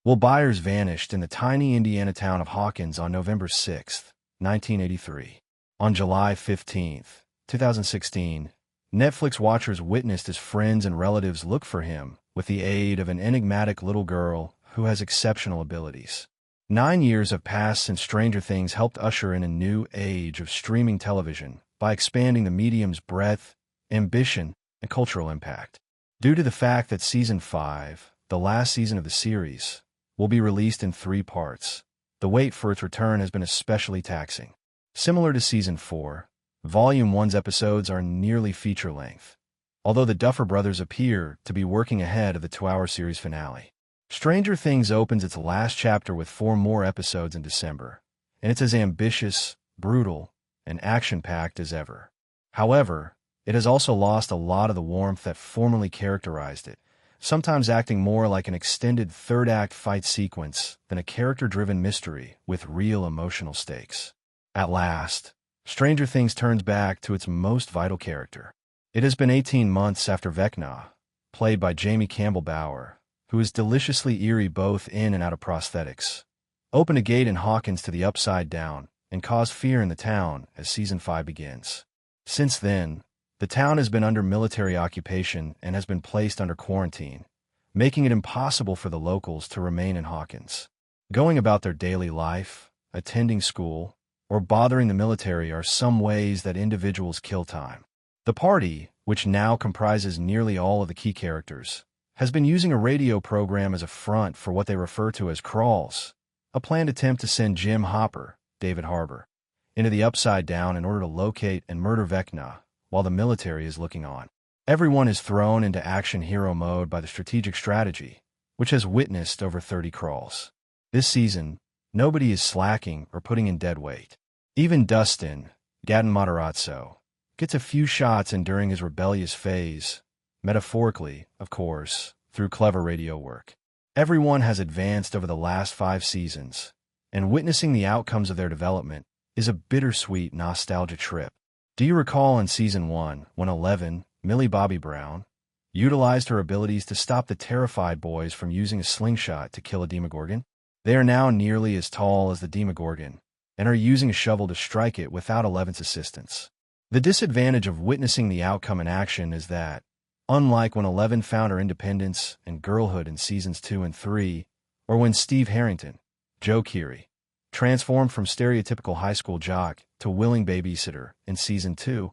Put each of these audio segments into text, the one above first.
Will Byers vanished in the tiny Indiana town of Hawkins on November 6, 1983. On July 15, 2016, Netflix watchers witnessed as friends and relatives look for him with the aid of an enigmatic little girl who has exceptional abilities. 9 years have passed since Stranger Things helped usher in a new age of streaming television by expanding the medium's breadth, ambition, and cultural impact. Due to the fact that Season 5, the last season of the series, will be released in 3 parts, the wait for its return has been especially taxing. Similar to Season 4, Volume 1's episodes are nearly feature-length, although the Duffer Brothers appear to be working ahead of the 2-hour series finale. Stranger Things opens its last chapter with 4 more episodes in December, and it's as ambitious, brutal, and action-packed as ever. However, it has also lost a lot of the warmth that formerly characterized it, sometimes acting more like an extended third-act fight sequence than a character-driven mystery with real emotional stakes. At last, Stranger Things turns back to its most vital character. It has been 18 months after Vecna, played by Jamie Campbell Bower, who is deliciously eerie both in and out of prosthetics, opened a gate in Hawkins to the Upside Down and caused fear in the town as Season 5 begins. Since then, the town has been under military occupation and has been placed under quarantine, making it impossible for the locals to remain in Hawkins. Going about their daily life, attending school, or bothering the military are some ways that individuals kill time. The party, which now comprises nearly all of the key characters, has been using a radio program as a front for what they refer to as crawls, a planned attempt to send Jim Hopper, David Harbour, into the Upside Down in order to locate and murder Vecna while the military is looking on. Everyone is thrown into action hero mode by the strategic strategy, which has witnessed over 30 crawls. This season, nobody is slacking or putting in dead weight. Even Dustin, Gaten Matarazzo, gets a few shots in during his rebellious phase, metaphorically, of course, through clever radio work. Everyone has advanced over the last 5 seasons, and witnessing the outcomes of their development is a bittersweet nostalgia trip. Do you recall in Season 1 when 11, Millie Bobby Brown, utilized her abilities to stop the terrified boys from using a slingshot to kill a Demogorgon? They are now nearly as tall as the Demogorgon, and are using a shovel to strike it without 11's assistance. The disadvantage of witnessing the outcome in action is that, unlike when 11 found her independence and girlhood in Seasons 2 and 3, or when Steve Harrington, Joe Keery, transformed from stereotypical high school jock to willing babysitter in Season 2,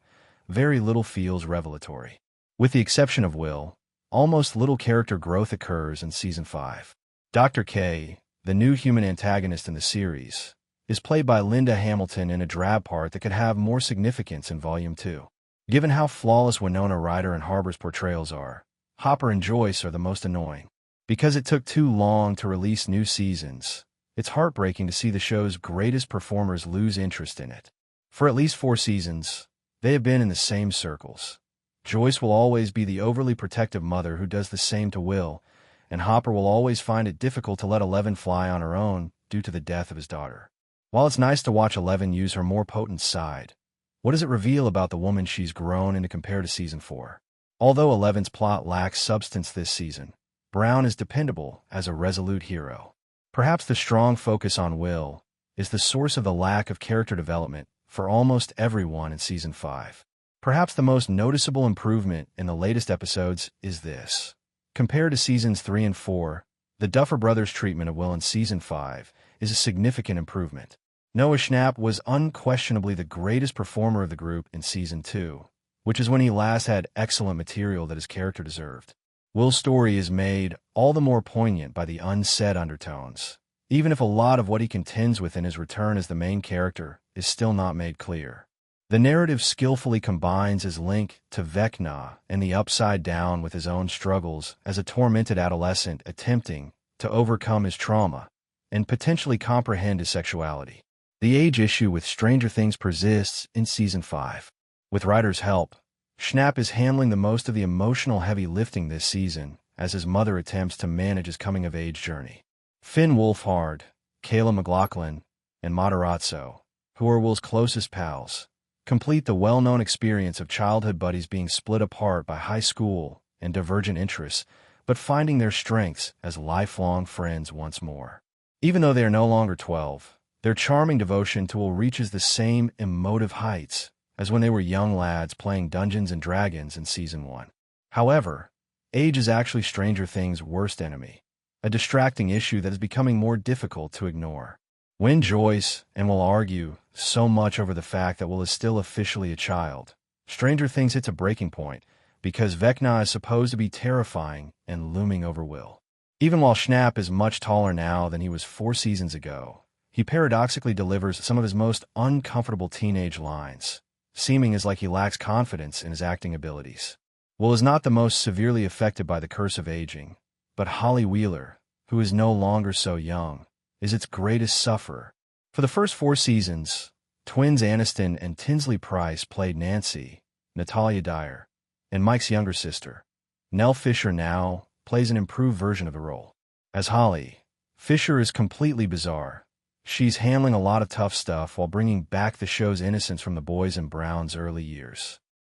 very little feels revelatory. With the exception of Will, almost little character growth occurs in Season 5. Dr. K, the new human antagonist in the series, is played by Linda Hamilton in a drab part that could have more significance in Volume 2. Given how flawless Winona Ryder and Harbour's portrayals are, Hopper and Joyce are the most annoying. Because it took too long to release new seasons, it's heartbreaking to see the show's greatest performers lose interest in it. For at least 4 seasons, they have been in the same circles. Joyce will always be the overly protective mother who does the same to Will, and Hopper will always find it difficult to let 11 fly on her own due to the death of his daughter. While it's nice to watch 11 use her more potent side, what does it reveal about the woman she's grown into compared to Season 4? Although 11's plot lacks substance this season, Brown is dependable as a resolute hero. Perhaps the strong focus on Will is the source of the lack of character development for almost everyone in Season 5. Perhaps the most noticeable improvement in the latest episodes is this. Compared to Seasons 3 and 4, the Duffer Brothers' treatment of Will in Season 5 is a significant improvement. Noah Schnapp was unquestionably the greatest performer of the group in Season 2, which is when he last had excellent material that his character deserved. Will's story is made all the more poignant by the unsaid undertones, even if a lot of what he contends with in his return as the main character is still not made clear. The narrative skillfully combines his link to Vecna and the Upside Down with his own struggles as a tormented adolescent attempting to overcome his trauma and potentially comprehend his sexuality. The age issue with Stranger Things persists in Season 5. With writers' help, Schnapp is handling the most of the emotional heavy lifting this season as his mother attempts to manage his coming-of-age journey. Finn Wolfhard, Kayla MacLachlan, and Matarazzo, who are Will's closest pals, complete the well-known experience of childhood buddies being split apart by high school and divergent interests, but finding their strengths as lifelong friends once more. Even though they are no longer 12, their charming devotion to Will reaches the same emotive heights as when they were young lads playing Dungeons and Dragons in Season 1. However, age is actually Stranger Things' worst enemy, a distracting issue that is becoming more difficult to ignore. When Joyce and Will argue so much over the fact that Will is still officially a child, Stranger Things hits a breaking point because Vecna is supposed to be terrifying and looming over Will. Even while Schnapp is much taller now than he was 4 seasons ago, he paradoxically delivers some of his most uncomfortable teenage lines, seeming as like he lacks confidence in his acting abilities. Will is not the most severely affected by the curse of aging, but Holly Wheeler, who is no longer so young, is its greatest sufferer. For the first 4 seasons, twins Aniston and Tinsley Price played Nancy, Natalia Dyer, and Mike's younger sister. Nell Fisher now plays an improved version of the role. As Holly, Fisher is completely bizarre. She's handling a lot of tough stuff while bringing back the show's innocence from the boys in Brown's early years.